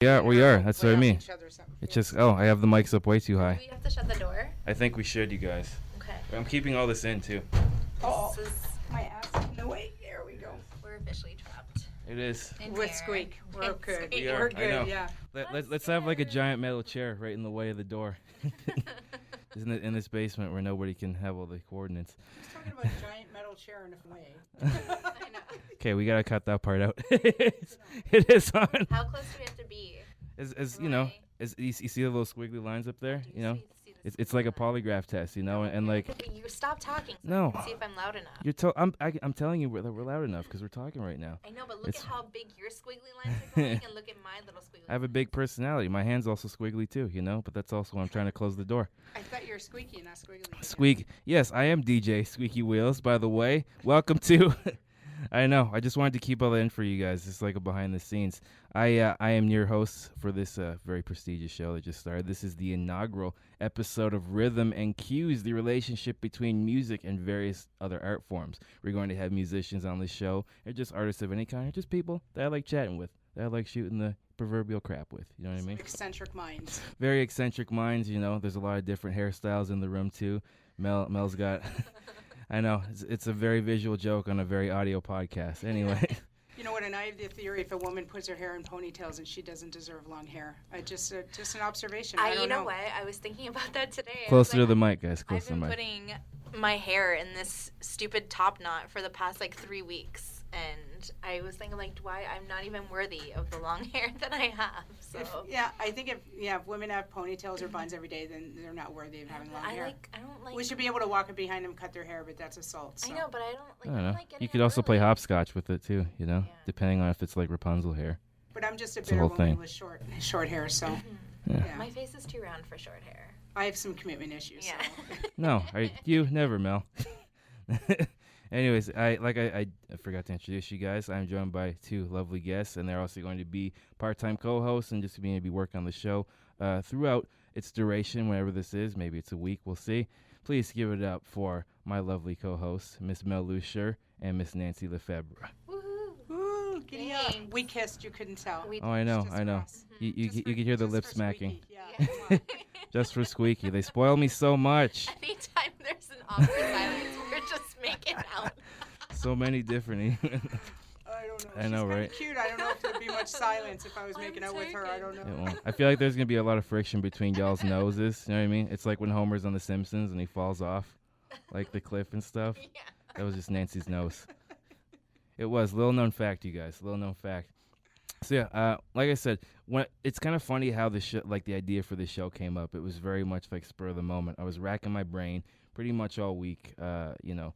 Yeah, we are. That's what I mean. Each other something. It's just, I have the mics up way too high. Do we have to shut the door? I think we should, you guys. Okay. I'm keeping all this in, too. Oh, This is, my ass in the way. There we go. we're officially trapped. It is. In With here. squeak. We're With good. squeak. We are. We're I good, know. yeah. Let's have like a giant metal chair right in the way of the door. Isn't it in this basement where nobody can have all the coordinates? He's talking about a giant metal chair in a way. I know. Okay, we gotta cut that part out. It is on. How close do we have to be? As you know, Right. as you see the little squiggly lines up there, Do you know, see the it's like a squiggly line? polygraph test, you know, and like Okay, you stop talking so No. I can see if I'm loud enough. I'm telling you that we're loud enough because we're talking right now. I know, but look It's- at how big your squiggly lines are going and look at my little squiggly I have a big personality. My hand's also squiggly too, you know, but that's also when I'm trying to close the door. I thought you were squeaky, not squiggly. Squeak. Yes, I am DJ Squeaky Wheels, by the way. Welcome to I know. I just wanted to keep all that in for you guys. It's like a behind the scenes. I am your host for this very prestigious show that just started. This is the inaugural episode of Rhythm and Cues, the relationship between music and various other art forms. We're going to have musicians on the show, or just artists of any kind, or just people that I like chatting with, that I like shooting the proverbial crap with. You know what I mean? Eccentric minds. Very eccentric minds, you know. There's a lot of different hairstyles in the room too. Mel's got I know, it's a very visual joke on a very audio podcast. Anyway. You know what? And I have the theory: if a woman puts her hair in ponytails, and she doesn't deserve long hair. Just an observation. I don't you know know what? I was thinking about that today. I was Closer to like, the mic, guys. I've Closer to been the mic. putting my hair in this stupid top knot for the past like 3 weeks, and I was thinking like, why I'm not even worthy of the long hair that I have. So I think if women have ponytails or buns every day, then they're not worthy of having long hair. I don't like. We should be able to walk up behind them, cut their hair, but that's assault. So. I know, but I don't like. I don't know. like getting You could it also play early. hopscotch with it too, you know, Yeah. depending on if it's like Rapunzel hair. But I'm just a a bitter whole woman thing. with short hair, so Yeah. yeah. My face is too round for short hair. I have some commitment issues. Yeah. So. No, you never, Mel. Anyways, I forgot to introduce you guys. I'm joined by two lovely guests, and they're also going to be part-time co-hosts and just going to be working on the show throughout its duration, whenever this is. Maybe it's a week. We'll see. Please give it up for my lovely co-hosts, Miss Mel Lucier and Miss Nancy Lefevre. Woohoo! Ooh, giddy up. Thanks. We kissed. You couldn't tell. We Oh, I know, Just I know. us. You Just could for- hear the just lip for smacking. squeaky. Yeah, Yeah. come on. Just for Squeaky. They spoil me so much. Anytime there's an awkward silence, we're just making out. So many different. I don't know. I know, She's kinda right? Cute. I don't know if there'd be much silence if I was I'm making out with her. I don't know. It won't. I feel like there's gonna be a lot of friction between y'all's noses. You know what I mean? It's like when Homer's on The Simpsons and he falls off, like the cliff and stuff. Yeah. That was just Nancy's nose. It was. Little known fact, you guys. Little known fact. So yeah, like I said, it's kind of funny how the the idea for the show came up. It was very much like spur of the moment. I was racking my brain pretty much all week. You know,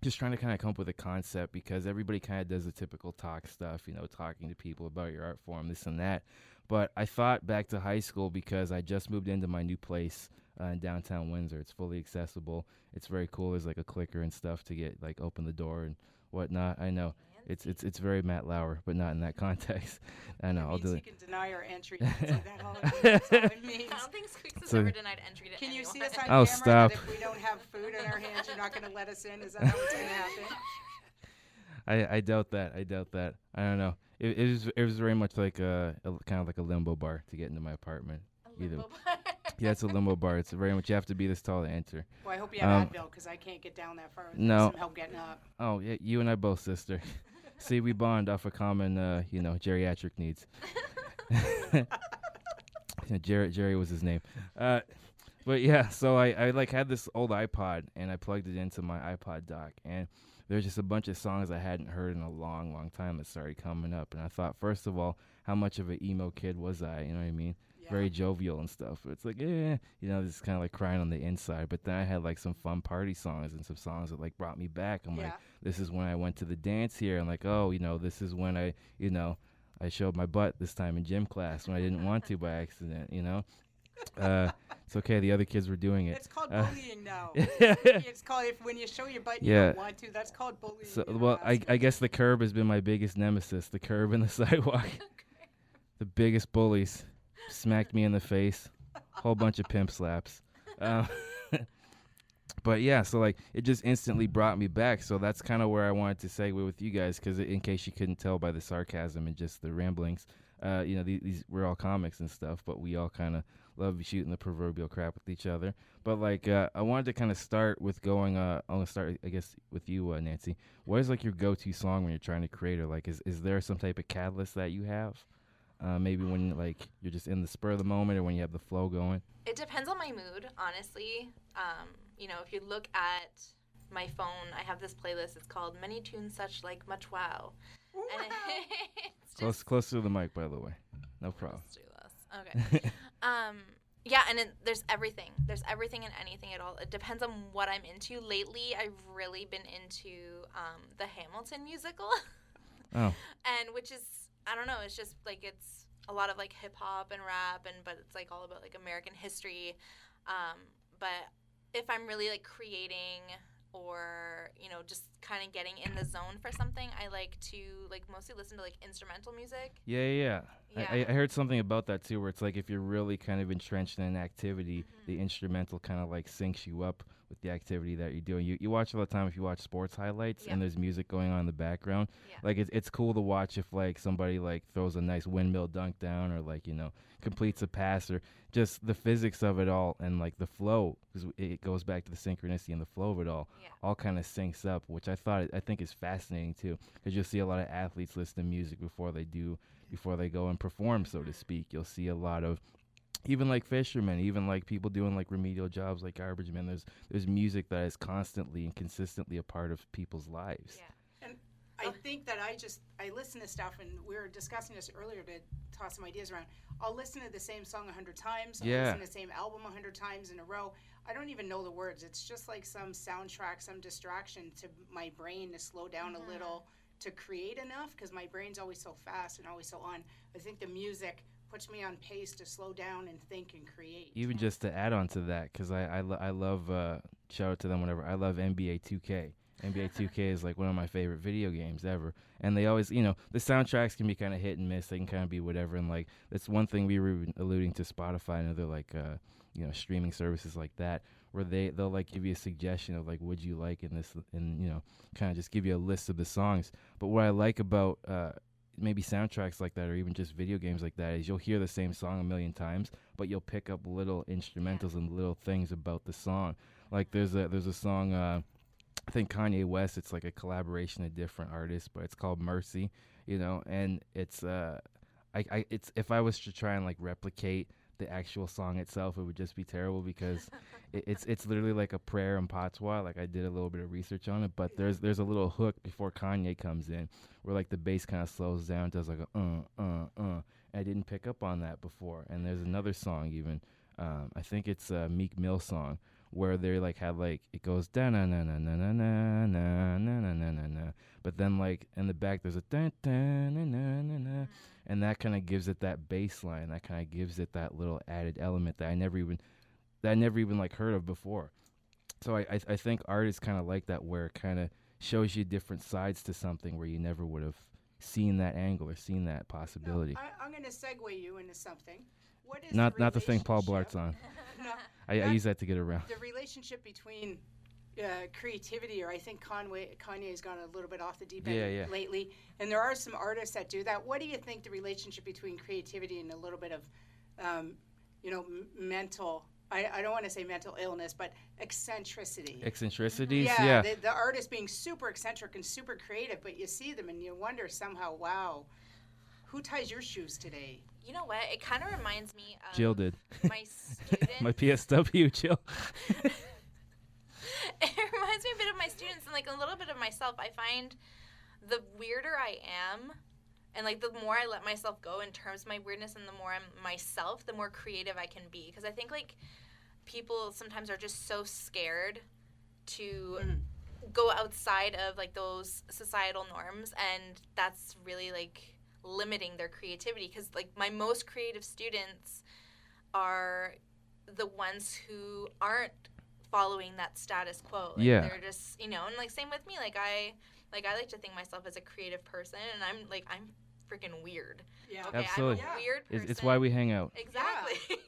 just trying to kind of come up with a concept because everybody kind of does the typical talk stuff. You know, talking to people about your art form, this and that. But I thought back to high school because I just moved into my new place in downtown Windsor. It's fully accessible. It's very cool. There's like a clicker and stuff to get like open the door and whatnot. I know. It's very Matt Lauer, but not in that context. I know. I'll It do means it. he can deny our entry. That's all it means. I don't think Squeaks has So- ever denied entry to Can you anyone. see us on Oh, camera stop. that if we don't have food in our hands, you're not going to let us in? Is that how it's going to happen? I doubt that. I doubt that. I don't know. It was very much like a kind of like a limbo bar to get into my apartment. A limbo Either- bar. Yeah, it's a limbo bar. It's very much you have to be this tall to enter. Well, I hope you have Um, Advil because I can't get down that far without No. some help getting up. Oh yeah, you and I both, sister. See, we bond off a common, geriatric needs. Jerry was his name. But yeah, so I like had this old iPod and I plugged it into my iPod dock and there's just a bunch of songs I hadn't heard in a long, long time that started coming up. And I thought, first of all, how much of an emo kid was I? You know what I mean? Yeah. Very jovial and stuff. It's like, just kind of like crying on the inside. But then I had like some fun party songs and some songs that like brought me back. I'm like, Yeah. this is when I went to the dance here. I'm like, oh, this is when I showed my butt this time in gym class when I didn't want to by accident, It's okay. The other kids were doing it. It's called Uh, bullying now. It's called when you show your butt and you Yeah. don't want to. That's called bullying. So, in well, I Alaska. guess the curb has been my biggest nemesis. The curb and the sidewalk. The biggest bullies smacked me in the face. Whole bunch of pimp slaps. But yeah, so like it just instantly brought me back. So that's kind of where I wanted to segue with you guys, because in case you couldn't tell by the sarcasm and just the ramblings, these we're all comics and stuff, but we all kind of love shooting the proverbial crap with each other. But like, I wanted to kind of start with going. I'm gonna start, I guess, with you, Nancy. What is like your go-to song when you're trying to create, or like, is there some type of catalyst that you have? Maybe when like you're just in the spur of the moment, or when you have the flow going. It depends on my mood, honestly. If you look at my phone, I have this playlist. It's called Many Tunes Such Like Much Wow. And it's Close to the mic, by the way. No problem. Let's do this. Okay. Yeah, and there's everything. There's everything and anything at all. It depends on what I'm into. Lately, I've really been into the Hamilton musical. Oh. And which is, I don't know, it's just like it's a lot of like hip hop and rap, but it's like all about like American history. But if I'm really like creating or just kind of getting in the zone for something, I like to like mostly listen to like instrumental music. Yeah. I heard something about that too, where it's like if you're really kind of entrenched in an activity, the instrumental kind of like syncs you up with the activity that you're doing. You watch all the time if you watch sports highlights and there's music going on in the background. Like it's cool to watch if like somebody like throws a nice windmill dunk down, or like completes a pass, or just the physics of it all, and like the flow, because it goes back to the synchronicity and the flow of it all kind of syncs up, which I think is fascinating too, because you'll see a lot of athletes listen to music before they go and perform, so to speak. You'll see a lot of even like fishermen, even like people doing like remedial jobs like garbage men. There's music that is constantly and consistently a part of people's lives. And I think that I listen to stuff, and we were discussing this earlier to toss some ideas around. I'll listen to the same song 100 times. I'll listen to the same album 100 times in a row. I don't even know the words. It's just like some soundtrack, some distraction to my brain to slow down a little, to create enough, because my brain's always so fast and always so on. I think the music puts me on pace to slow down and think and create. Even just to add on to that, because I love, shout out to them, whatever, I love NBA 2K. NBA 2K is like one of my favorite video games ever. And they always, the soundtracks can be kind of hit and miss. They can kind of be whatever. And like, that's one thing we were alluding to Spotify and other like, streaming services like that, where they'll like give you a suggestion of like, would you like in this, and, kind of just give you a list of the songs. But what I like about, maybe soundtracks like that, or even just video games like that, is you'll hear the same song a million times, but you'll pick up little instrumentals and little things about the song. Like there's a song, I think Kanye West, it's like a collaboration of different artists, but it's called Mercy, and it's it's if I was to try and like replicate the actual song itself, it would just be terrible, because it's literally like a prayer in patois. Like I did a little bit of research on it, but there's a little hook before Kanye comes in where like the bass kind of slows down, does like a I didn't pick up on that before. And there's another song even, I think it's a Meek Mill song, where they like had like it goes da na na na na na na na na na na na, but then like in the back there's a da da na na na na, and that kind of gives it that bass line, that kind of gives it that little added element that I never even like heard of before. So I think art is kind of like that, where it kind of shows you different sides to something where you never would have seen that angle or seen that possibility. No, I'm going to segue you into something. What is not the thing Paul Blart's on. No, I use that to get around. the relationship between creativity, or I think Kanye's gone a little bit off the deep end lately, and there are some artists that do that. What do you think the relationship between creativity and a little bit of, mental, I don't want to say mental illness, but eccentricity? Eccentricities? Yeah. The artist being super eccentric and super creative, but you see them and you wonder somehow, wow, who ties your shoes today? You know what? It kind of reminds me of Jill did. my students. My PSW, Jill. It reminds me a bit of my students and like a little bit of myself. I find the weirder I am, and like the more I let myself go in terms of my weirdness, and the more I'm myself, the more creative I can be. Because I think like people sometimes are just so scared to go outside of like those societal norms, and that's really like limiting their creativity. Because like my most creative students are the ones who aren't following that status quo. Like, they're just, and like same with me. Like I like to think myself as a creative person, and I'm freaking weird. Yeah. Okay, absolutely. I'm a weird person. It's why we hang out. Exactly.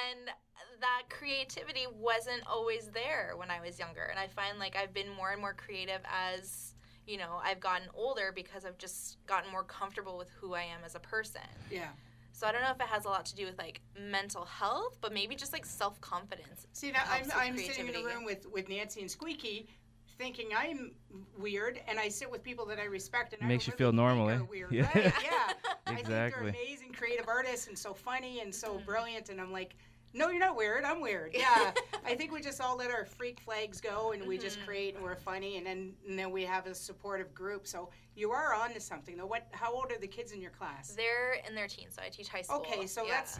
And that creativity wasn't always there when I was younger, and I find like I've been more and more creative as you know, I've gotten older because I've just gotten more comfortable with who I am as a person. Yeah. So I don't know if it has a lot to do with like mental health, but maybe just like self-confidence. See, now I'm sitting in a room with Nancy and Squeaky, thinking I'm weird, and I sit with people that I respect, and makes I you feel normal, eh? Weird, Yeah. right? Yeah. I think they're Exactly. amazing creative artists and so funny and so brilliant, and I'm like, no, you're not weird. I'm weird. Yeah. I think we just all let our freak flags go, and we just create, and we're funny, and then we have a supportive group. So you are on to something, though. How old are the kids in your class? They're in their teens, so I teach high school. Okay, so that's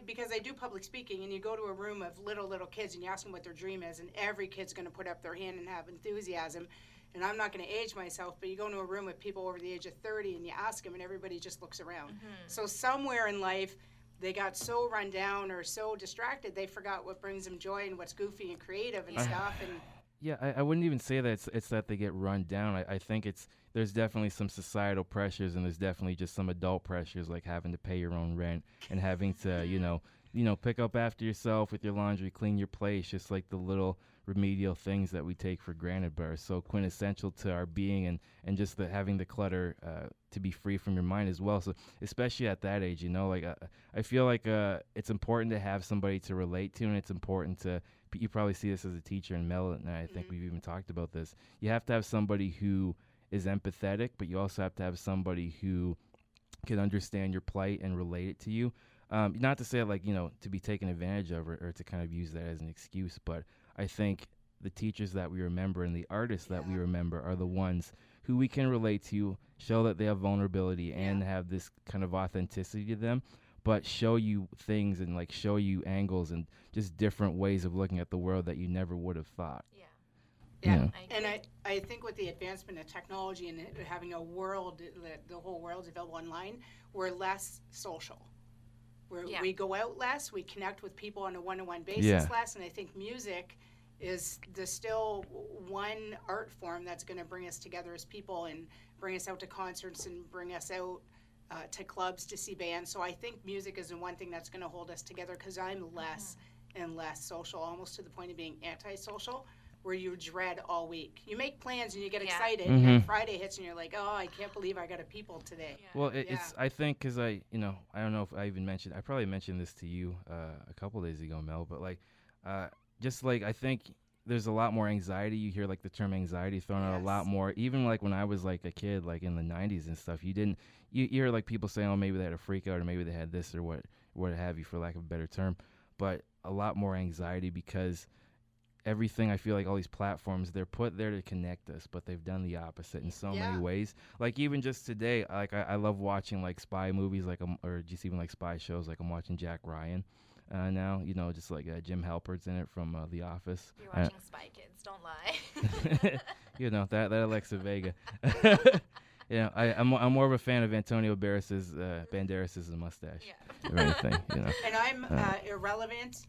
because I do public speaking, and you go to a room of little kids, and you ask them what their dream is, and every kid's going to put up their hand and have enthusiasm. And I'm not going to age myself, but you go into a room with people over the age of 30, and you ask them, and everybody just looks around. So somewhere in life, they got so run down or so distracted, they forgot what brings them joy and what's goofy and creative and stuff. And yeah, I wouldn't even say that it's that they get run down. I think there's definitely some societal pressures, and there's definitely just some adult pressures, like having to pay your own rent and having to, you know, pick up after yourself with your laundry, clean your place, just like the little remedial things that we take for granted, but are so quintessential to our being, and just having the clutter to be free from your mind as well. So especially at that age, you know, like I feel like it's important to have somebody to relate to, and it's important to, you probably see this as a teacher, and Mel and I think we've even talked about this. You have to have somebody who is empathetic, but you also have to have somebody who can understand your plight and relate it to you. Not to say like, you know, to be taken advantage of or to kind of use that as an excuse, but I think the teachers that we remember and the artists that we remember are the ones who we can relate to, show that they have vulnerability and have this kind of authenticity to them, but show you things and like show you angles and just different ways of looking at the world that you never would have thought. Yeah. And I think with the advancement of technology and having a world, the whole world's available online, we're less social. We go out less, we connect with people on a one-to-one basis less, and I think music is still one art form that's going to bring us together as people and bring us out to concerts and bring us out to clubs to see bands. So I think music is the one thing that's going to hold us together, because I'm less and less social, almost to the point of being antisocial, where you dread all week. You make plans and you get excited, and then Friday hits and you're like, oh, I can't believe I got a people today. Well, it's, I think, because I don't know if I even mentioned, I probably mentioned this to you a couple days ago, Mel, but like, just like, I think there's a lot more anxiety. You hear like the term anxiety thrown out a lot more. Even like when I was like a kid, like in the 90s and stuff, you hear like people saying, oh, maybe they had a freak out, or maybe they had this, or what have you, for lack of a better term. But a lot more anxiety, because everything, I feel like all these platforms, they're put there to connect us, but they've done the opposite in so many ways. Like even just today, like I love watching like spy movies, like or just even like spy shows. Like I'm watching Jack Ryan now, you know, just like Jim Halpert's in it from The Office. You're watching Spy Kids, don't lie. You know, that Alexa Vega. You know, I'm more of a fan of Antonio Banderas's mustache or anything, you know. And I'm irrelevant,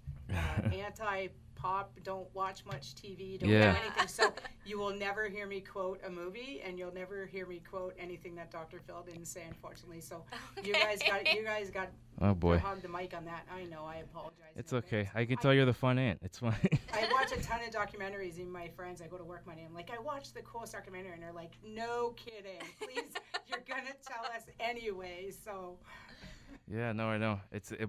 anti-pop, don't watch much TV, don't do anything. So you will never hear me quote a movie, and you'll never hear me quote anything that Dr. Phil didn't say, unfortunately. So you guys got oh boy, hog the mic on that. I know, I apologize. It's okay. I can tell you're the fun aunt. It's fine. I watch a ton of documentaries. Even my friends, I go to work Monday, I'm like, I watched the coolest documentary, and they're like, no kidding. Please, you're gonna tell us anyway. So. Yeah, no, I know.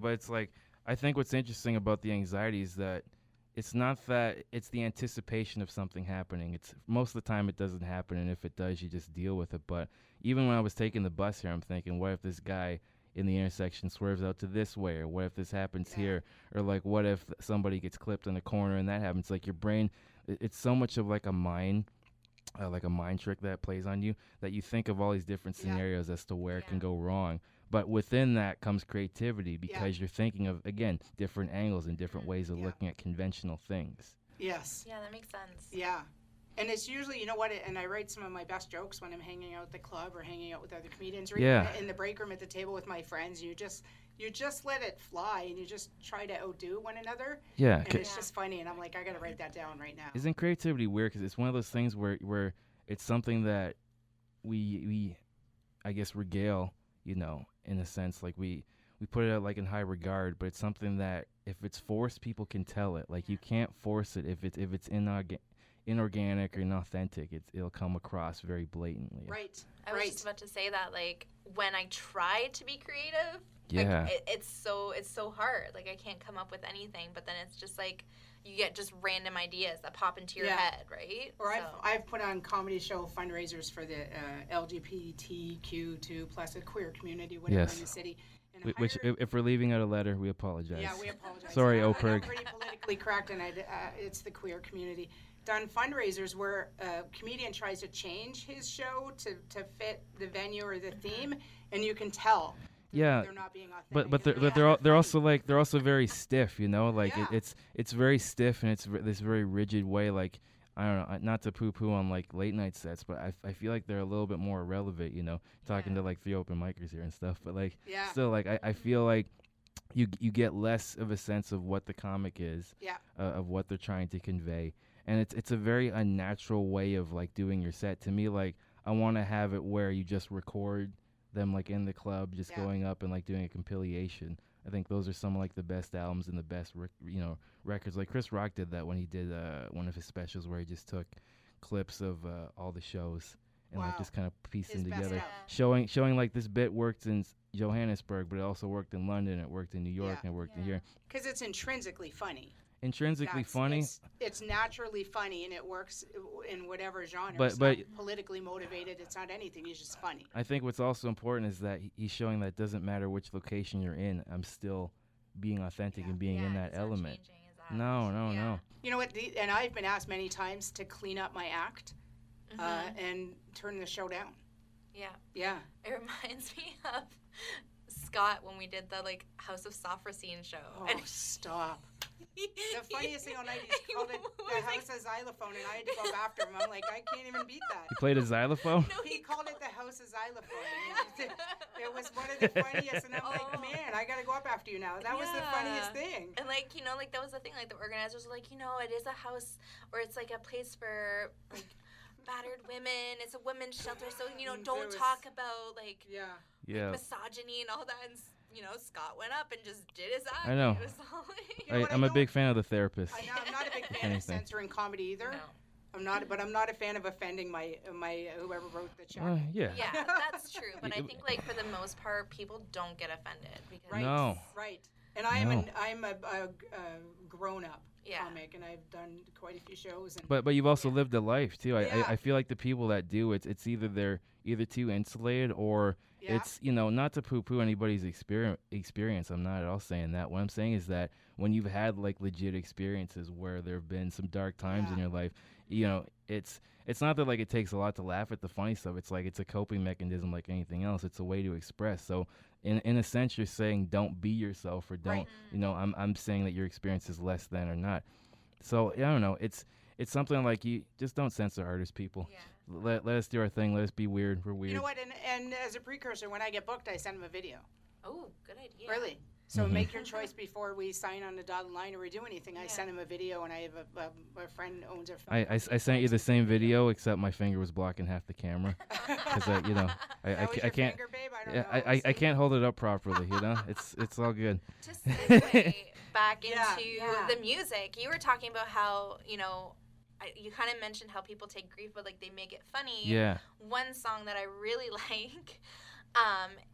But it's like, I think what's interesting about the anxiety is that it's not that, it's the anticipation of something happening. It's most of the time it doesn't happen, and if it does, you just deal with it. But even when I was taking the bus here, I'm thinking, what if this guy in the intersection swerves out to this way, or what if this happens here, or like what if somebody gets clipped in the corner and that happens? Like your brain, it's so much of like a mind trick that plays on you, that you think of all these different scenarios as to where it can go wrong. But within that comes creativity, because you're thinking of, again, different angles and different ways of looking at conventional things. Yes. Yeah, that makes sense. Yeah. And it's usually, you know what, and I write some of my best jokes when I'm hanging out at the club or hanging out with other comedians, or even in the break room at the table with my friends. You just let it fly, and you just try to outdo one another. Yeah. And it's just funny, and I'm like, I got to write that down right now. Isn't creativity weird? Because it's one of those things where it's something that we I guess, regale, you know, in a sense. Like we put it out like in high regard, but it's something that if it's forced, people can tell it. Like you can't force it if it's inorganic or inauthentic, it'll come across very blatantly. Right. I was just about to say that, like, when I try to be creative, Yeah. like, it's so hard. Like, I can't come up with anything, but then it's just like you get just random ideas that pop into your head, right? Or I've put on comedy show fundraisers for the LGBTQ2 plus a queer community, whatever, in the city. And Which, if we're leaving out a letter, we apologize. Yeah, we apologize. Sorry, I'm Operg. pretty politically correct, and it's the queer community. Done fundraisers where a comedian tries to change his show to fit the venue or the theme, and you can tell. Yeah, they're not being authentic. but they're also very stiff, you know. Like it's very stiff, and it's this very rigid way. Like, I don't know, not to poo-poo on like late night sets, but I feel like they're a little bit more relevant, you know, talking to like 3 open micers here and stuff. But like, still, like I feel like you get less of a sense of what the comic is, of what they're trying to convey, and it's a very unnatural way of like doing your set. To me, like I want to have it where you just record them like in the club, just going up and like doing a compilation. I think those are some of like the best albums and the best records. Like Chris Rock did that when he did one of his specials where he just took clips of all the shows and like just kind of pieced them together, showing like this bit worked in Johannesburg, but it also worked in London, it worked in New York, and it worked in here. Because it's intrinsically funny. Funny. It's naturally funny, and it works in whatever genre. But it's not politically motivated. It's not anything. It's just funny. I think what's also important is that he's showing that it doesn't matter which location you're in. I'm still being authentic and being in that element. No. You know what? And I've been asked many times to clean up my act and turn the show down. Yeah. It reminds me of Scott when we did the like House of Soft Racine show. Oh, stop. The funniest thing all night, he called it the house of xylophone, and I had to go up after him. I'm like, I can't even beat that. You played a xylophone? No, he called it the house of xylophone. It was one of the funniest, and I'm like, man, I got to go up after you now. That was the funniest thing. And like, you know, like that was the thing. Like the organizers were like, you know, it is a house, or it's like a place for like battered women. It's a women's shelter, so you know, don't talk about like misogyny and all that. And, you know, Scott went up and just did his act. I know. It was all, you know I'm a big fan of The Therapist. I know, I'm not a big fan of censoring comedy either. No. I'm not a fan of offending my whoever wrote the check. Yeah, that's true. But I think like for the most part, people don't get offended because right. And I'm a grown up comic, and I've done quite a few shows. And but you've also lived a life too. I feel like the people that do it's either they're too insulated or it's, you know, not to poo-poo anybody's experience. I'm not at all saying that. What I'm saying is that when you've had like legit experiences where there have been some dark times in your life, you know, it's not that like it takes a lot to laugh at the funny stuff. It's like it's a coping mechanism like anything else. It's a way to express. So in a sense, you're saying don't be yourself or don't, you know, I'm saying that your experience is less than or not. So I don't know. It's something like you just don't censor artists, people. Yeah. Let us do our thing. Let us be weird. We're weird. You know what? And as a precursor, when I get booked, I send them a video. Oh, good idea. Really? So make your choice before we sign on the dotted line or we do anything. I send him a video, and I have a friend owns a phone. I sent you the same video, except my finger was blocking half the camera. Because you know, I can't. Finger, babe? I can't hold it up properly. You know, it's all good. To segue back into the music, you were talking about how, you know, you kind of mentioned how people take grief, but like they make it funny. Yeah. One song that I really like,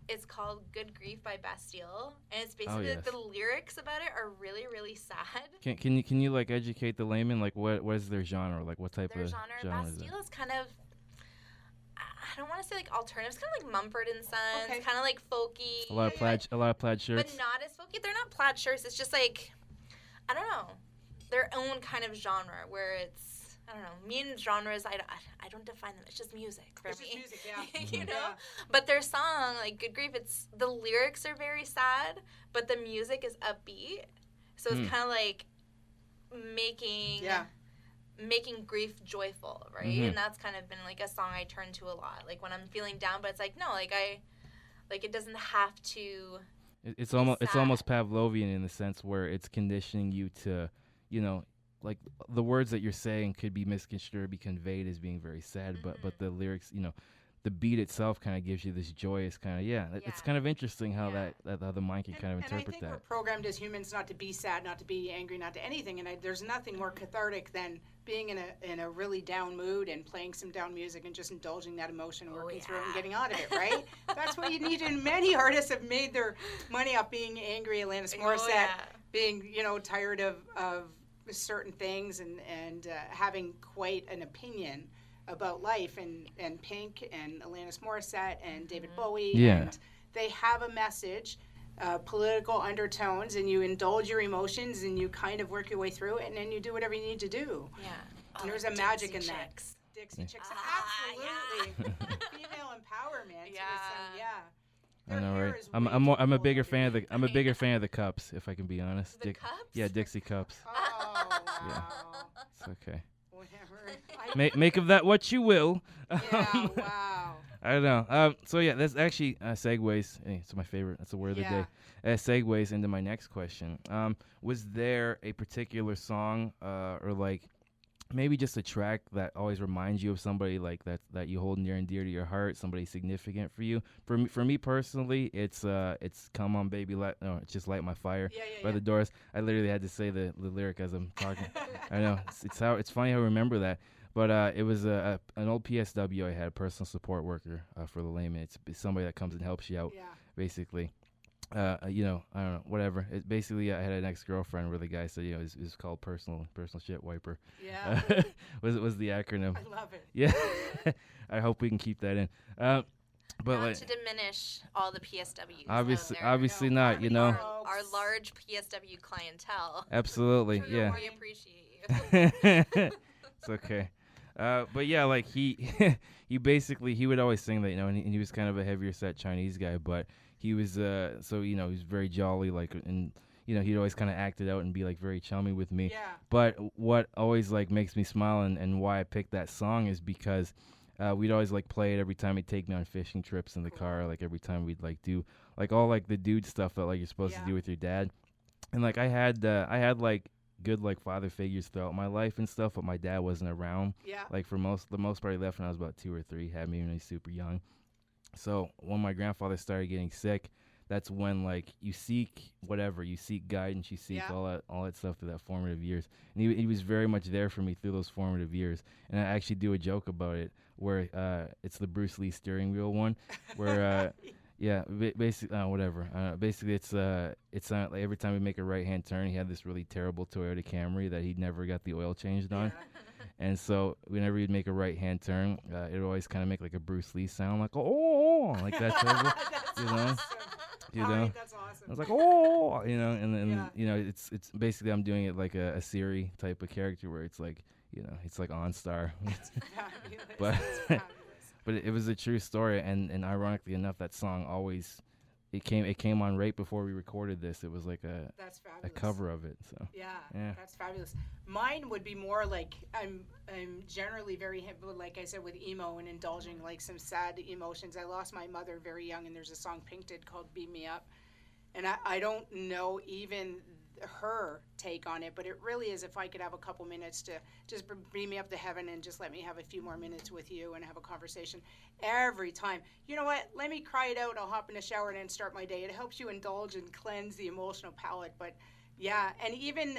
it's called "Good Grief" by Bastille, and it's basically the lyrics about it are really, really sad. Can you like educate the layman? Like what is their genre? Like what type of genre? Bastille is kind of, I don't want to say like alternative. It's kind of like Mumford and Sons, kind of like folky. A lot of plaid shirts. But not as folky. They're not plaid shirts. It's just like, I don't know, their own kind of genre where it's, I don't know. Me and genres, I don't define them. It's just music for me. It's just music, yeah. You know? Yeah. But their song, like Good Grief, the lyrics are very sad, but the music is upbeat. So it's kind of like making grief joyful, right? Mm-hmm. And that's kind of been like a song I turn to a lot. Like when I'm feeling down, but it's like, no, like it doesn't have to. It's almost Pavlovian in the sense where it's conditioning you to, you know, like the words that you're saying could be misconstrued, be conveyed as being very sad, but the lyrics, you know, the beat itself kind of gives you this joyous kind of it's kind of interesting how that how the mind can kind of interpret and I think that. we're programmed as humans not to be sad, not to be angry, not to anything, and there's nothing more cathartic than being in a really down mood and playing some down music and just indulging that emotion, working through it and getting out of it, right? That's what you need, and many artists have made their money off being angry. Alanis Morissette being, tired of certain things and having quite an opinion about life, and Pink and Alanis Morissette and David Bowie, and they have a message, political undertones, and you indulge your emotions and you kind of work your way through it, and then you do whatever you need to do. Yeah. And there's a magic in that. Chicks. Dixie Chicks, absolutely. Female empowerment. I know, right? I'm a bigger fan of the cups, if I can be honest. The cups? Yeah, Dixie cups. Oh, wow. Yeah. It's okay. Whatever. Make of that what you will. Yeah, wow. I don't know. So yeah, that's actually segues. Hey, it's my favorite. That's the word of the day. Segues into my next question. Was there a particular song or like maybe just a track that always reminds you of somebody like that you hold near and dear to your heart, somebody significant for you? For me personally, it's "Come On Baby, it's just Light My Fire" by the Doors. I literally had to say the lyric as I'm talking. I know it's funny how I remember that. But it was an old PSW I had, personal support worker for the layman. It's somebody that comes and helps you out, basically. I don't know, whatever. It basically, I had an ex-girlfriend where the guy said, it's called personal shit wiper. Yeah. was the acronym. I love it. Yeah. I hope we can keep that in. But not like, to diminish all the PSWs. Obviously not. Our large PSW clientele. Absolutely. Yeah. We appreciate you. It's okay. But yeah, like he he would always sing that, and he was kind of a heavier set Chinese guy, but he was he was very jolly, like, and he'd always kind of act it out and be like very chummy with me. Yeah. But what always like makes me smile and why I picked that song is because we'd always like play it every time he'd take me on fishing trips in the car, like every time we'd like do like all like the dude stuff that like you're supposed to do with your dad. And like I had like good like father figures throughout my life and stuff, but my dad wasn't around. Yeah. Like for the most part, he left when I was about 2 or 3. Had me when I was super young. So when my grandfather started getting sick, that's when like you seek guidance, you seek all that stuff through that formative years. And he was very much there for me through those formative years. And I actually do a joke about it where it's the Bruce Lee steering wheel one, where basically whatever. Basically it's like every time we make a right hand turn, he had this really terrible Toyota Camry that he'd never got the oil changed on. And so whenever he'd make a right-hand turn, it would always kind of make like a Bruce Lee sound, like, oh, like that. That's awesome. That's awesome. I was like, oh, and it's basically I'm doing it like a Siri type of character where it's like, it's like OnStar. That's fabulous. But That's fabulous. but it was a true story, and ironically enough, that song always. It came on right before we recorded this. It was like a cover of it. So yeah, that's fabulous. Mine would be more like I'm generally very like I said with emo and indulging like some sad emotions. I lost my mother very young, and there's a song Pink did called "Beam Me Up," and I don't know even her take on it, but it really is if I could have a couple minutes to just bring me up to heaven and just let me have a few more minutes with you and have a conversation every time. You know what? Let me cry it out. I'll hop in the shower and then start my day. It helps you indulge and cleanse the emotional palate. But yeah, and even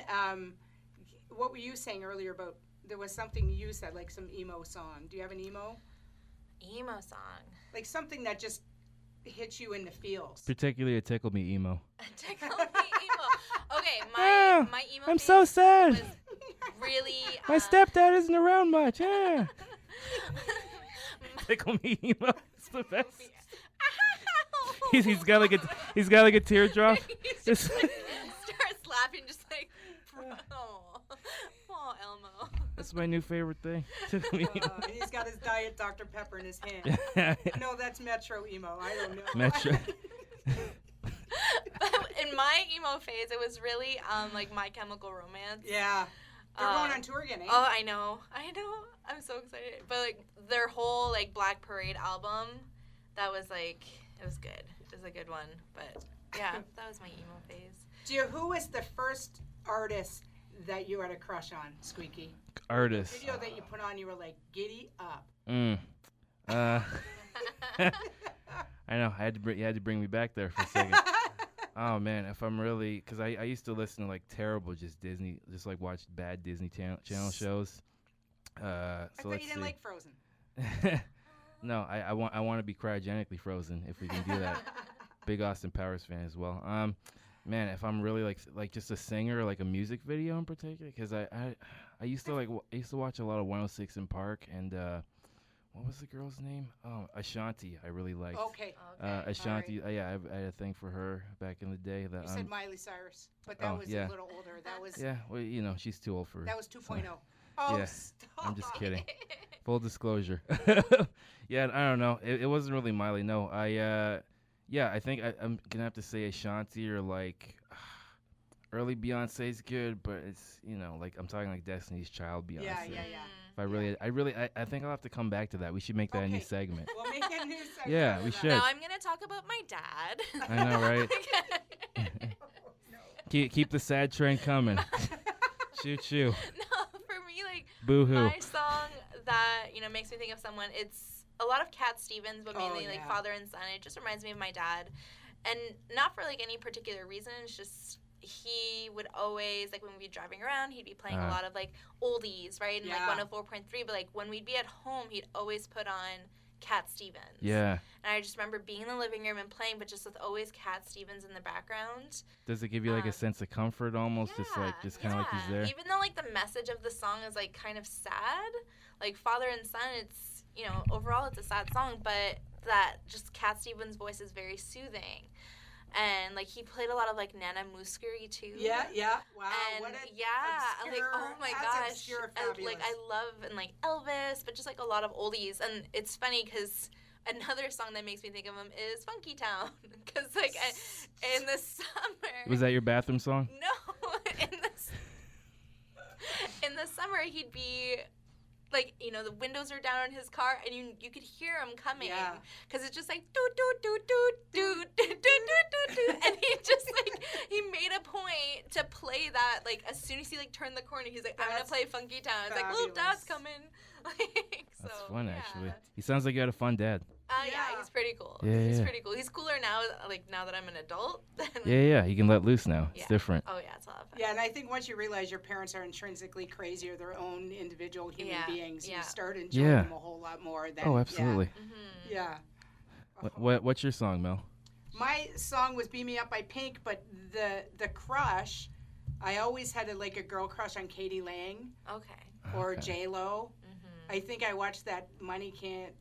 what were you saying earlier about there was something you said, like some emo song. Do you have an emo? Emo song. Like something that just hits you in the feels. Particularly a Tickle Me emo. Tickle Me emo. Okay, my emo I'm phase so sad. was really... My stepdad isn't around much. Yeah. Tickle Me emo. It's the best. He's got like a teardrop. Just starts laughing, just like, oh, Elmo. That's my new favorite thing. Tickle Me emo. He's got his Diet Dr. Pepper in his hand. No, that's Metro emo. I don't know. Metro. In my emo phase, it was really like My Chemical Romance. Yeah. They're going on tour again, eh? Oh, I know. I'm so excited. But like their whole like Black Parade album, that was like, it was good. It was a good one. But yeah, that was my emo phase. Who was the first artist that you had a crush on, Squeaky? Artist. The video that you put on, you were like, giddy up. I know. You had to bring me back there for a second. Oh man, if I'm really, because I used to listen to like terrible Disney, just like watch bad Disney channel shows. I So thought let's you didn't see. like Frozen. No, I want to be cryogenically frozen if we can do that. Big Austin Powers fan as well. Man, if I'm really like just a singer, like a music video in particular, because I used to I used to watch a lot of 106 in Park and what was the girl's name? Oh, Ashanti. I really liked. Okay. Ashanti. Yeah, I had a thing for her back in the day. That You said Miley Cyrus, but that was yeah. a little older. That was Yeah, well, she's too old for. that was 2.0. So. Oh, Yeah, stop. I'm just kidding. Full disclosure. Yeah, I don't know. It wasn't really Miley. No, I think I'm gonna have to say Ashanti or like early Beyonce's good, but it's like I'm talking like Destiny's Child Beyonce. Yeah. If I think I'll have to come back to that. We should make that a new Okay. segment. We'll make a new segment. Yeah, out we of that. should. Now I'm gonna talk about my dad. I know, right? Keep the sad train coming. Choo. No, for me, like Boo-hoo. my song that makes me think of someone. It's a lot of Cat Stevens, but mainly like father and son. It just reminds me of my dad, and not for like any particular reason. It's just he would always, like when we'd be driving around, he'd be playing a lot of like oldies, right? And like 104.3. But like when we'd be at home, he'd always put on Cat Stevens. Yeah. And I just remember being in the living room and playing, but just with always Cat Stevens in the background. Does it give you like a sense of comfort almost? Just kind of like he's there? Even though like the message of the song is like kind of sad, like father and son, it's, overall it's a sad song, but that just Cat Stevens' voice is very soothing. And like he played a lot of like Nana Mouskouri too. Yeah. Wow. And what I'm like, oh my gosh. Obscure, And, like I love and like Elvis, but just like a lot of oldies. And it's funny because another song that makes me think of him is Funky Town. Because like in the summer. Was that your bathroom song? No, in the summer he'd be. Like, the windows are down on his car, and you could hear him coming. Yeah. Because it's just like, and he just, like, he made a point to play that, like, as soon as he, like, turned the corner, he's like, I'm going to play Funky Town. It's like, little dad's coming. That's fun, actually. He sounds like you had a fun dad. Yeah, he's pretty cool. Yeah, he's pretty cool. He's cooler now, like, now that I'm an adult. Yeah, he can let loose now. It's different. Oh, yeah, it's a lot of fun. Yeah, and I think once you realize your parents are intrinsically crazy or their own individual human beings, you start enjoying them a whole lot more. Than, oh, absolutely. Yeah. What's your song, Mel? My song was "Beam Me Up" by Pink, but the crush, I always had a girl crush on Katie Lang. Okay. Or J-Lo. I think I watched that Money Can't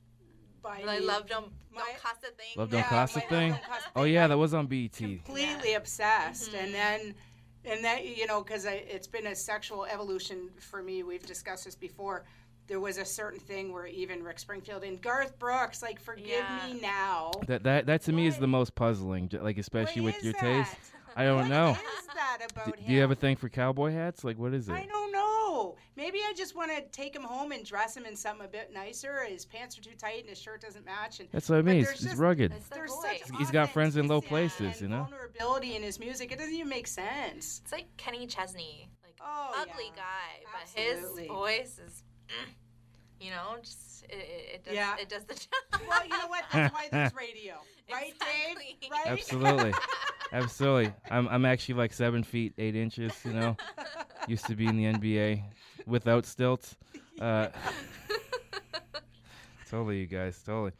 Buy Me. Love Don't Cost a Thing. Love Don't Cost a Thing? Oh, yeah, that was on BET. Completely obsessed. And then, because it's been a sexual evolution for me. We've discussed this before. There was a certain thing where even Rick Springfield and Garth Brooks, like, Forgive Me Now. That to me is the most puzzling, like, especially with your taste. I don't know. What is that about him? Do you have a thing for cowboy hats? Like, what is it? I don't know. Maybe I just want to take him home and dress him in something a bit nicer. His pants are too tight and his shirt doesn't match. And that's what I mean. He's rugged. There's such He's got friends in low places, and vulnerability in his music. It doesn't even make sense. It's like Kenny Chesney. Like, ugly guy. Absolutely. But his voice is, just, it does the job. Well, you know what? That's why there's radio. Right, exactly. Dave? Right? Absolutely. I'm actually like 7 feet 8 inches. Used to be in the NBA without stilts. Totally, you guys. Totally.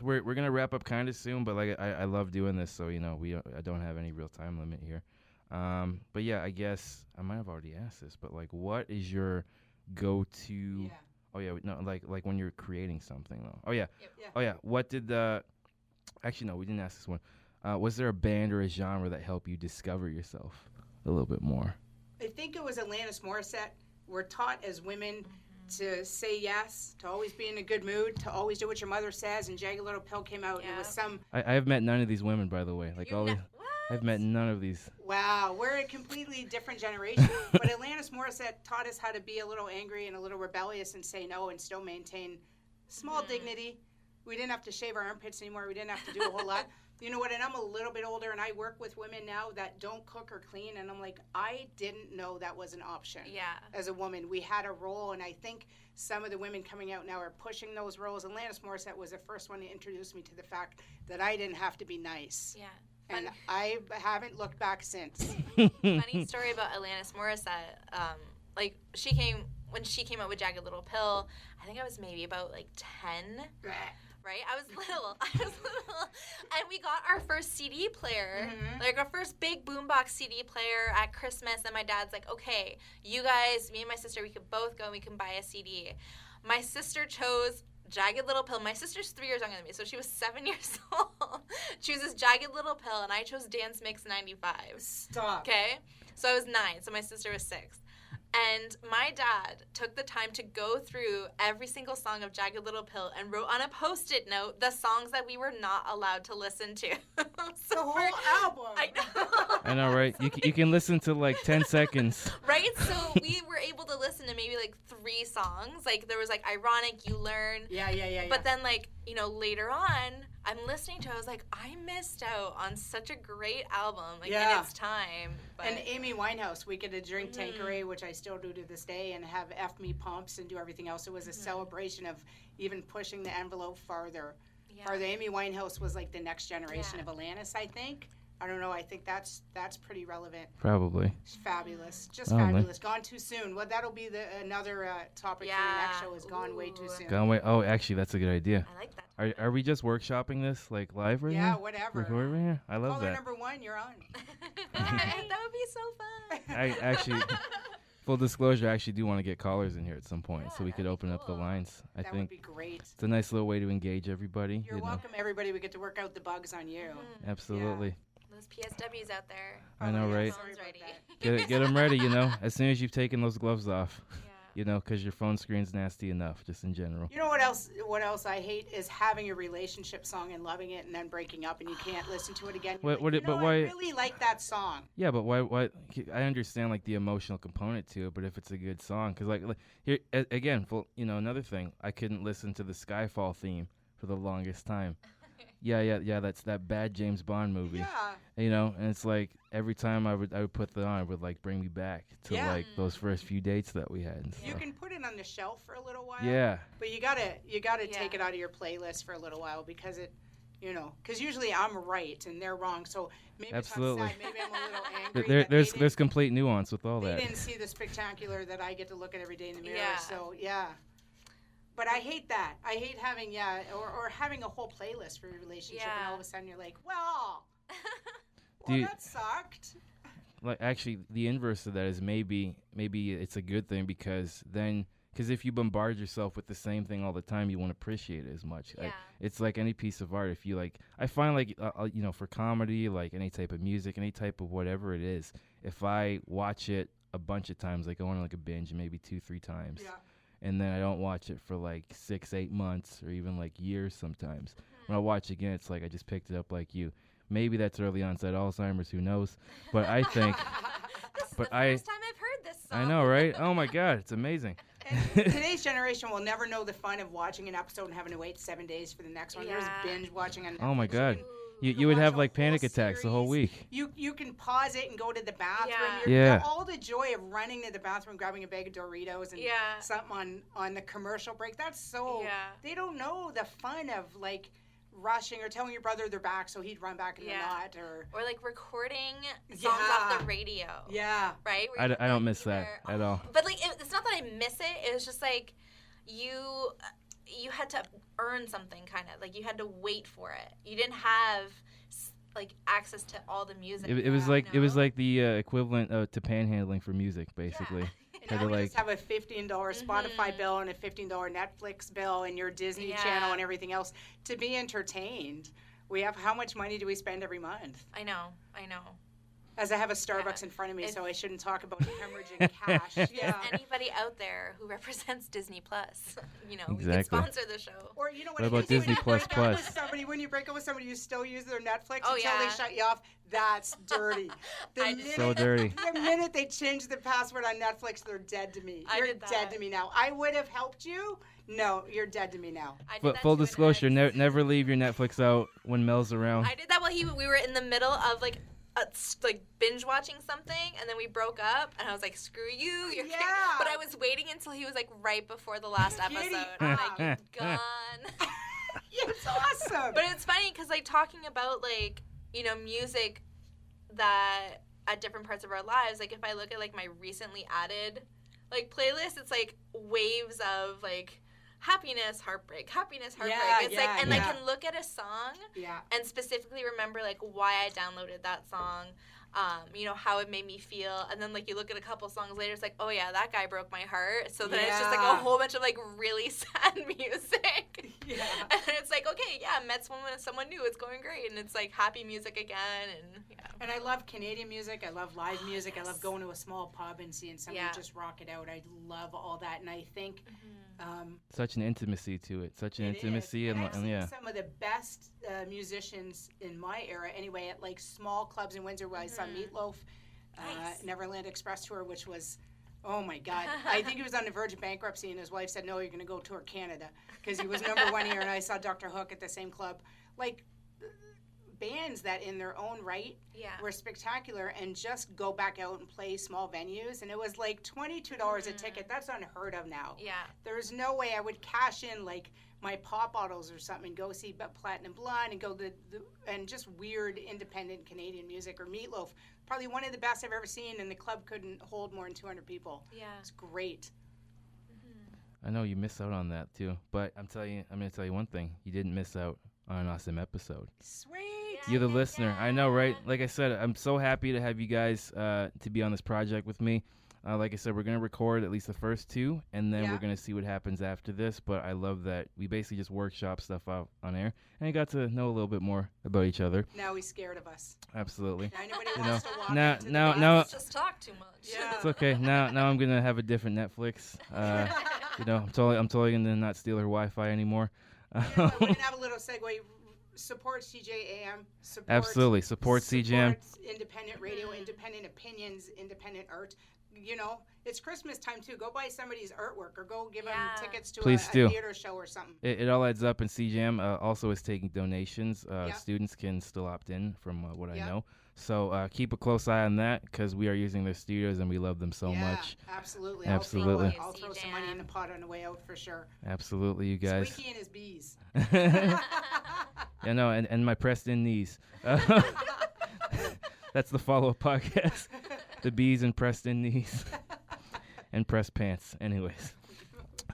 We're gonna wrap up kind of soon, but like I love doing this, so I don't have any real time limit here. But yeah, I guess I might have already asked this, but like, what is your go-to? Yeah. Oh yeah, no, like when you're creating something though. Oh yeah. Yep. Oh yeah. What did the? Actually, no, we didn't ask this one. Was there a band or a genre that helped you discover yourself a little bit more? I think it was Alanis Morissette. We're taught as women to say yes, to always be in a good mood, to always do what your mother says. And Jagged Little Pill came out, and it was some. I have met none of these women, by the way. Like all these. I've met none of these. Wow, we're a completely different generation. But Alanis Morissette taught us how to be a little angry and a little rebellious and say no and still maintain small dignity. We didn't have to shave our armpits anymore. We didn't have to do a whole lot. You know what? And I'm a little bit older, and I work with women now that don't cook or clean, and I'm like, I didn't know that was an option. Yeah. As a woman, we had a role, and I think some of the women coming out now are pushing those roles. And Alanis Morissette was the first one to introduce me to the fact that I didn't have to be nice. Yeah. And I haven't looked back since. Funny story about Alanis Morissette. Like when she came out with Jagged Little Pill, I think I was maybe about like 10. Right? I was little. And we got our first CD player, like our first big boombox CD player at Christmas. And my dad's like, okay, you guys, me and my sister, we could both go and we can buy a CD. My sister chose Jagged Little Pill. My sister's 3 years younger than me, so she was 7 years old. Chooses Jagged Little Pill, and I chose Dance Mix 95. Stop. Okay? So I was 9, so my sister was 6. And my dad took the time to go through every single song of Jagged Little Pill and wrote on a Post-it note the songs that we were not allowed to listen to. The whole album. I know. I know, right? You can listen to like 10 seconds. Right? So we were able to listen to maybe like 3 songs. Like there was like Ironic, You Learn. Yeah. But then like, you know, later on, I'm listening to it, I was like, I missed out on such a great album, like in its time. But And Amy Winehouse, we get a drink Tanqueray, which I still do to this day, and have F Me Pumps and do everything else. It was a celebration of even pushing the envelope farther. Farther. Amy Winehouse was like the next generation of Alanis, I think. I don't know. I think that's pretty relevant. Probably. Fabulous. Just fabulous. Gone too soon. Well, that'll be another topic for the next show is Gone Way Too Soon. Gone way. Oh, actually, that's a good idea. I like that. Are we just workshopping this like live right now? Yeah, whatever. Recording right here? I love Caller that. number 1, you're on. That would be so fun. I actually, full disclosure, I actually do want to get callers in here at some point, so we could that'd be open up the cool. lines. I That think would be great. it's a nice little way to engage everybody. You're welcome, everybody. We get to work out the bugs on you. Absolutely. Those PSWs out there. I know, right? Sorry Phone's about ready. that. Get them ready, you know, as soon as you've taken those gloves off, Yeah. you know, because your phone screen's nasty enough, just in general. You know what else? What else I hate is having a relationship song and loving it, and then breaking up, and you can't listen to it again. You're What- like, but I why- really like that song. Yeah, but why? I understand like the emotional component to it, but if it's a good song, because like here again, you know, another thing, I couldn't listen to the Skyfall theme for the longest time. Yeah. That's that bad James Bond movie. Yeah. You know, and it's like every time I would put that on, it would like bring me back to like those first few dates that we had. And You stuff. can put it on the shelf for a little while. Yeah. But you gotta take it out of your playlist for a little while because it, you know, because usually I'm right and they're wrong. So maybe Absolutely. if I'm sad, maybe I'm a little angry. There's complete nuance with all they that. didn't see the spectacular that I get to look at every day in the mirror. Yeah. So yeah. But I hate that. I hate having or having a whole playlist for your relationship, and all of a sudden you're like, well, that sucked. Like actually, the inverse of that is maybe it's a good thing because if you bombard yourself with the same thing all the time, you won't appreciate it as much. Yeah. It's like any piece of art. If you like, I find like you know, for comedy, like any type of music, any type of whatever it is, if I watch it a bunch of times, like go on like a binge, maybe 2-3 times. Yeah. And then I don't watch it for like 6-8 months or even like years sometimes. When I watch again, it's like I just picked it up like you. Maybe that's early onset Alzheimer's, who knows? But I think, This is but the I first time I've heard this song. I know, right? Oh my God, it's amazing. And today's generation will never know the fun of watching an episode and having to wait 7 days for the next one. There's Yeah. binge watching on Netflix. Oh my You God. can- You would watch have a like whole panic attacks the whole series. week. You can pause it and go to the bathroom. Yeah. All the joy of running to the bathroom, grabbing a bag of Doritos and something on the commercial break. That's so. Yeah. They don't know the fun of like rushing or telling your brother they're back so he'd run back and they're not or like recording songs off the radio. Yeah. Right. I don't miss that at all. But like it's not that I miss it. It was just like you had to earn something, kind of like you had to wait for it. You didn't have like access to all the music. It was like it was like the equivalent to panhandling for music, basically. And now we just have a $15 Spotify bill and a $15 Netflix bill and your Disney Channel and everything else to be entertained. We have how much money do we spend every month? I know. As I have a Starbucks in front of me, so I shouldn't talk about hemorrhaging cash. Yeah. Anybody out there who represents Disney Plus, you know, we Exactly. can sponsor the show. Or you know What about Disney Plus Plus? When you break up with somebody, you still use their Netflix Oh, until yeah. they shut you off. That's dirty. So dirty. The minute they change the password on Netflix, they're dead to me. I You're did dead that. to me now. I would have helped you No, you're dead to me now. I did that Full to an disclosure, ex. never leave your Netflix out when Mel's around. I did that while we were in the middle of like binge watching something, and then we broke up, and I was like, "Screw you, you're kidding." But I was waiting until he was like right before the last episode. I'm like, "You're gone." It's awesome. But it's funny because like talking about like music that at different parts of our lives. Like if I look at like my recently added like playlist, it's like waves of like happiness, heartbreak. Yeah, It's like, and I can look at a song and specifically remember like why I downloaded that song, how it made me feel, and then like you look at a couple songs later, it's like, oh yeah, that guy broke my heart. So then it's just like a whole bunch of like really sad music. Yeah. And it's like, okay, yeah, met someone new, it's going great, and it's like happy music again, and And I love Canadian music. I love live music. Yes. I love going to a small pub and seeing somebody just rock it out. I love all that, and I think such an intimacy to it. Such an intimacy, and some of the best musicians in my era, anyway, at like small clubs in Windsor, where I saw Meatloaf, Neverland Express tour, which was, oh my God, I think he was on the verge of bankruptcy, and his wife said, "No, you're going to go tour Canada," because he was #1 here, and I saw Dr. Hook at the same club, like. Bands that in their own right were spectacular and just go back out and play small venues, and it was like $22 a ticket. That's unheard of now. There's no way I would cash in like my pop bottles or something and go see Platinum Blonde and go and just weird independent Canadian music, or Meatloaf, probably one of the best I've ever seen, and the club couldn't hold more than 200 people. It's great. I know you miss out on that too, but I'm going to tell you one thing: you didn't miss out on an awesome episode. Sweet. You're the listener. I know, right? Like I said, I'm so happy to have you guys to be on this project with me. Like I said, we're going to record at least the first 2, and then we're going to see what happens after this. But I love that we basically just workshop stuff out on air, and you got to know a little bit more about each other. Now he's scared of us. Absolutely. Now anybody wants to walk into now, let's just talk too much. Yeah. It's okay. Now I'm going to have a different Netflix. I'm totally going to not steal her Wi-Fi anymore. We're going to have a little segue. Support CJAM. Absolutely. Support CJAM. Independent radio, independent opinions, independent art. It's Christmas time too. Go buy somebody's artwork, or go give them tickets to a theater show or something. It all adds up, and CJAM also is taking donations. Students can still opt in from what I know. So keep a close eye on that, because we are using their studios and we love them so much. Absolutely. Absolutely. I'll throw some money in the pot on the way out for sure. Absolutely, you guys. Squeaky and his bees. And my pressed in knees. That's the follow-up podcast. The bees and pressed in knees. And pressed pants. Anyways.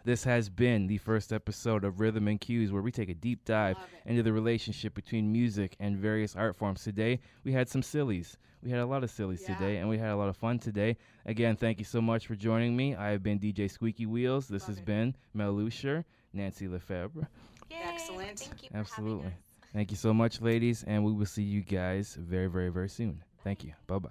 This has been the first episode of Rhythm and Cues, where we take a deep dive into the relationship between music and various art forms. Today, we had some sillies. We had a lot of sillies today, and we had a lot of fun today. Again, thank you so much for joining me. I have been DJ Squeaky Wheels. This has been Mel Lucier, Nancy Lefevre. Yay. Excellent. Thank you for Absolutely. having us. Thank you so much, ladies, and we will see you guys very, very, very soon. Thank you. Bye-bye.